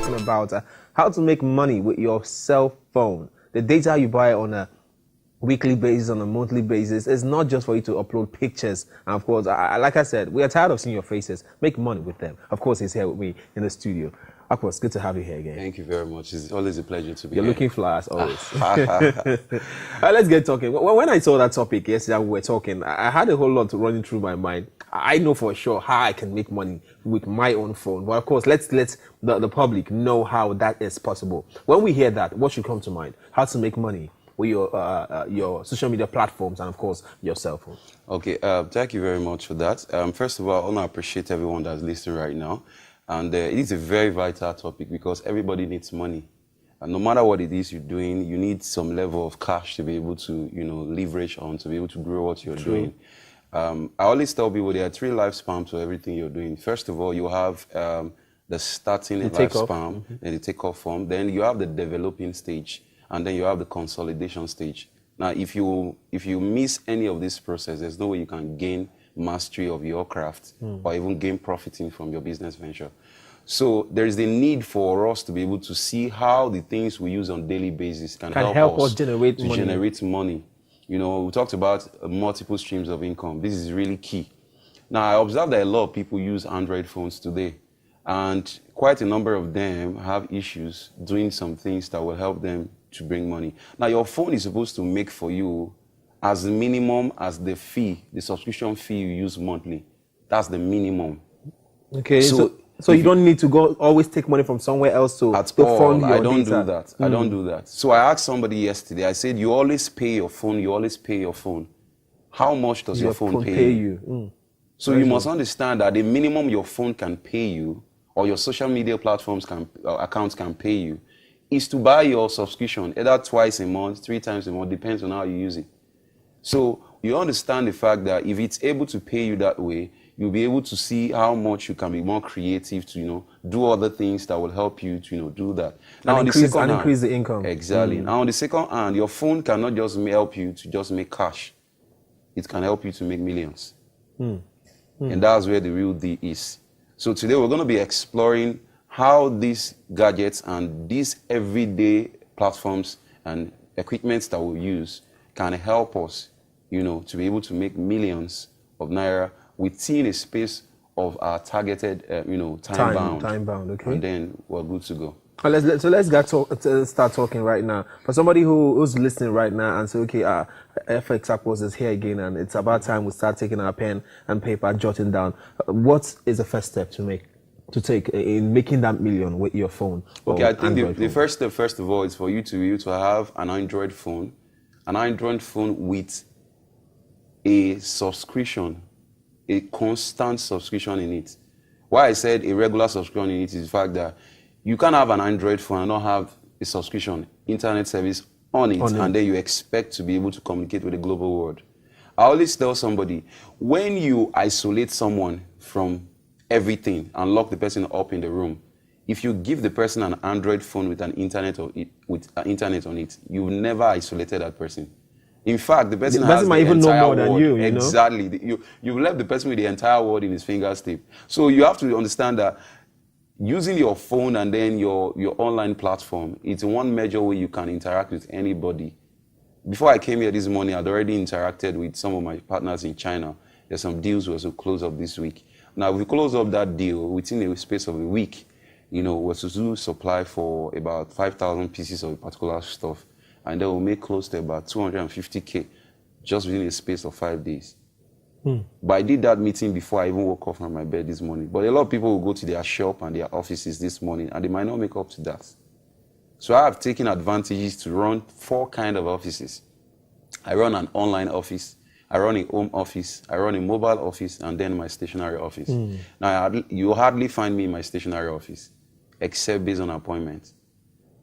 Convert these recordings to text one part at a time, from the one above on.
talking about how to make money with your cell phone. The data you buy on a weekly basis, on a monthly basis, is not just for you to upload pictures. And of course, like I said, we are tired of seeing your faces. Make money with them. Of course, he's here with me in the studio. Akpos, good to have you here again. Thank you very much. It's always a pleasure to be You're here. looking fly as always. Let's get talking. When I saw that topic yesterday, we were talking, I had a whole lot running through my mind. I know for sure how I can make money with my own phone. But of course, let's let the public know how that is possible. When we hear that, what should come to mind? How to make money with your social media platforms and, of course, your cell phone. Okay, thank you very much for that. First of all, I want to appreciate everyone that's listening right now. And it is a very vital topic because everybody needs money. And no matter what it is you're doing, you need some level of cash to be able to, leverage on, to be able to grow what you're doing. I always tell people there are 3 lifespans to everything you're doing. First of all, you have the starting lifespan, and the takeoff form. Then you have the developing stage, and then you have the consolidation stage. Now, if you miss any of this process, there's no way you can gain mastery of your craft or even gain profiting from your business venture. So there is the need for us to be able to see how the things we use on a daily basis can help us generate money. We talked about multiple streams of income. This is really key. Now, I observe that a lot of people use Android phones today, and quite a number of them have issues doing some things that will help them to bring money. Now, your phone is supposed to make for you as the minimum as the fee, the subscription fee you use monthly. That's the minimum. Okay, so you don't need to go always take money from somewhere else to fund your I don't data. do that. I don't do that. So I asked somebody yesterday, I said, you always pay your phone, you always pay your phone. How much does your phone pay you? So you must understand that the minimum your phone can pay you, or your social media platforms accounts can pay you, is to buy your subscription, either twice a month, 3 times a month, depends on how you use it. So you understand the fact that if it's able to pay you that way, you'll be able to see how much you can be more creative to, do other things that will help you to, do that. Now, and increase the income. Exactly. Now, on the second hand, your phone cannot just help you to just make cash. It can help you to make millions. And that's where the real deal is. So today we're going to be exploring how these gadgets and these everyday platforms and equipments that we use can help us, to be able to make millions of naira within a space of our targeted, time bound. Okay. And then we're good to go. Let's start talking right now. For somebody who's listening right now and say, okay, Felix Akpos is here again, and it's about time we start taking our pen and paper, jotting down. What is the first step to take in making that million with your phone? Okay, I think the first step, first of all, is for you to have an Android phone with a subscription, a constant subscription in it. Why I said a regular subscription in it is the fact that you can't have an Android phone and not have a subscription, internet service on it, and then you expect to be able to communicate with the global world. I always tell somebody, when you isolate someone from everything and lock the person up in the room, if you give the person an Android phone with internet on it, you've never isolated that person. In fact, the person might even know more than you. Exactly. You left the person with the entire world in his finger's tip. So you have to understand that using your phone and then your online platform, it's one major way you can interact with anybody. Before I came here this morning, I'd already interacted with some of my partners in China. There's some deals we will close up this week. Now, if we close up that deal within a space of a week, we're to do supply for about 5,000 pieces of particular stuff. And then we'll make close to about 250K just within a space of 5 days. But I did that meeting before I even woke up from my bed this morning. But a lot of people will go to their shop and their offices this morning, and they might not make up to that. So I have taken advantages to run 4 kinds of offices. I run an online office, I run a home office, I run a mobile office, and then my stationary office. Now, you hardly find me in my stationary office, except based on appointment.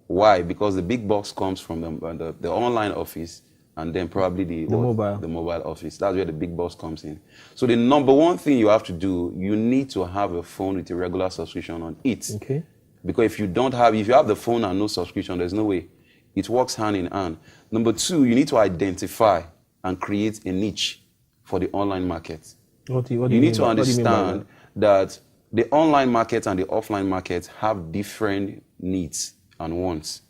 Why? Because the big box comes from the online office, and then probably the mobile office. That's where the big box comes in. So the number one thing you have to do, you need to have a phone with a regular subscription on it. Okay. Because if you have the phone and no subscription, there's no way. It works hand in hand. Number 2, you need to identify and create a niche for the online market. What do you need to understand that the online market and the offline market have different needs and wants.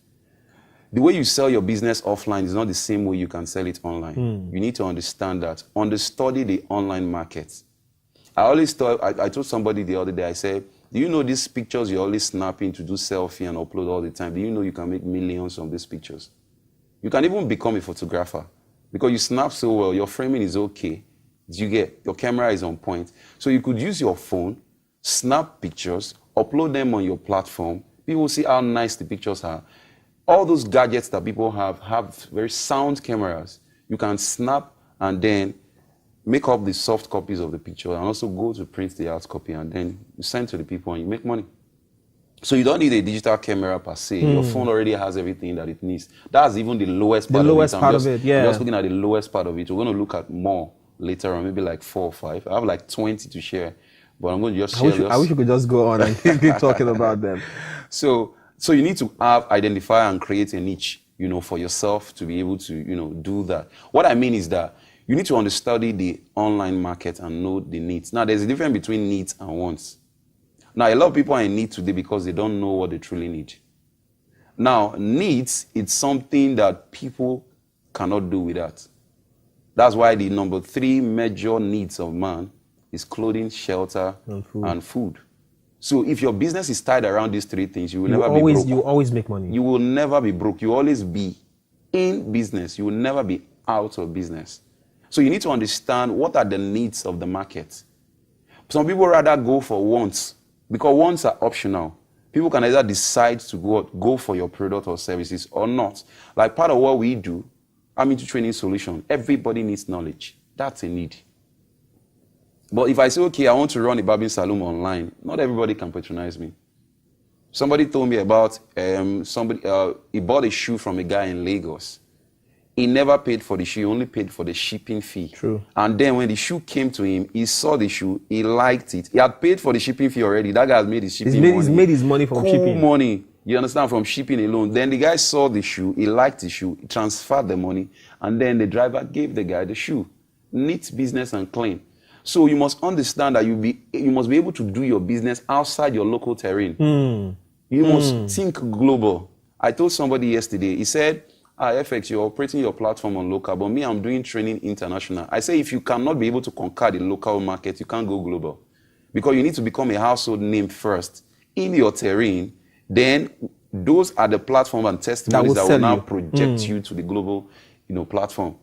The way you sell your business offline is not the same way you can sell it online. You need to understand that. Understudy the online market. I always thought, I told somebody the other day, I said, do you know these pictures you're always snapping to do selfie and upload all the time? Do you know you can make millions from these pictures? You can even become a photographer because you snap so well, your framing is okay. You get, your camera is on point. So you could use your phone, snap pictures, upload them on your platform. People see how nice the pictures are. All those gadgets that people have very sound cameras. You can snap and then make up the soft copies of the picture and also go to print the hard copy and then you send to the people and you make money. So you don't need a digital camera per se. Your phone already has everything that it needs. That's even the lowest part of it. The lowest part of it, yeah. I'm just looking at the lowest part of it. We're going to look at more later on, maybe like 4 or 5. I have like 20 to share, but I'm going to just share. I wish you could just go on and keep talking about them. So you need to identify and create a niche, for yourself to be able to, do that. What I mean is that you need to understudy the online market and know the needs. Now, there's a difference between needs and wants. Now, a lot of people are in need today because they don't know what they truly need. Now, needs, it's something that people cannot do without. That's why the number 3 major needs of man is clothing, shelter, and food. So if your business is tied around these 3 things, you will never be broke. You will always make money. You will never be broke. You will always be in business. You will never be out of business. So you need to understand what are the needs of the market. Some people rather go for wants because wants are optional. People can either decide to go for your product or services or not. Like part of what we do, I'm into training solution. Everybody needs knowledge. That's a need. But if I say, okay, I want to run a barbing salon online, not everybody can patronize me. Somebody told me about he bought a shoe from a guy in Lagos. He never paid for the shoe, he only paid for the shipping fee. True. And then when the shoe came to him, he saw the shoe, he liked it. He had paid for the shipping fee already. That guy has made his shipping money. He's made his money from shipping. Money, you understand, from shipping alone. Then the guy saw the shoe, he liked the shoe, he transferred the money, and then the driver gave the guy the shoe. Neat business and clean. So you must understand that you must be able to do your business outside your local terrain. You must think global. I told somebody yesterday, he said, FX, you're operating your platform on local, but me, I'm doing training international. I say, if you cannot be able to conquer the local market, you can't go global. Because you need to become a household name first in your terrain. Then those are the platform and testimonies that will now project you to the global, platform.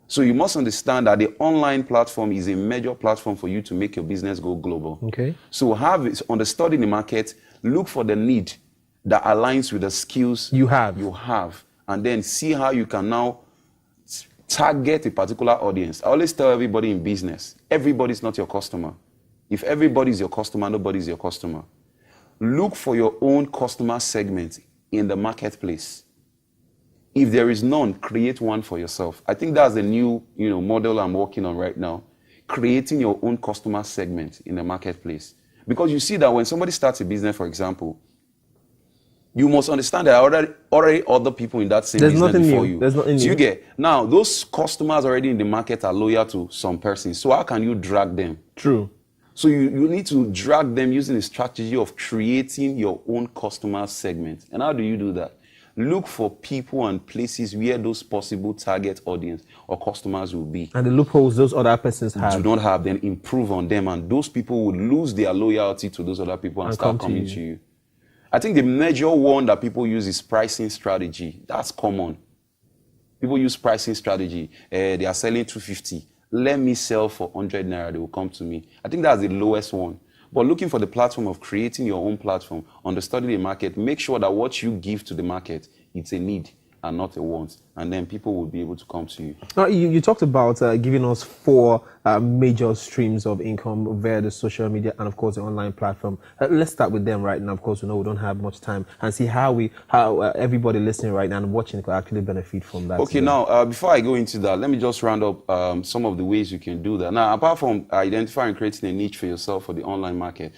So you must understand that the online platform is a major platform for you to make your business go global. Okay. So understudy the market, look for the need that aligns with the skills you have, and then see how you can now target a particular audience. I always tell everybody in business, everybody's not your customer. If everybody's your customer, nobody's your customer. Look for your own customer segment in the marketplace. If there is none, create one for yourself. I think that's the new, model I'm working on right now. Creating your own customer segment in the marketplace. Because you see that when somebody starts a business, for example, you must understand that already other people in that same business before you. There's nothing new. So you get, now those customers already in the market are loyal to some person. So how can you drag them? True. So you need to drag them using a strategy of creating your own customer segment. And how do you do that? Look for people and places where those possible target audience or customers will be. And the loopholes those other persons have. Do not have them, improve on them, and those people would lose their loyalty to those other people and start coming to you. I think the major one that people use is pricing strategy. That's common. People use pricing strategy. They are selling 250. Let me sell for 100 naira. They will come to me. I think that's the lowest one. But looking for the platform of creating your own platform, understudy the market, make sure that what you give to the market, it's a need and not a want. And then people will be able to come to you. Now, you talked about giving us 4 major streams of income via the social media and, of course, the online platform. Let's start with them right now. Of course, we know we don't have much time, and see how everybody listening right now and watching could actually benefit from that. Okay, now, before I go into that, let me just round up some of the ways you can do that. Now, apart from identifying and creating a niche for yourself for the online market.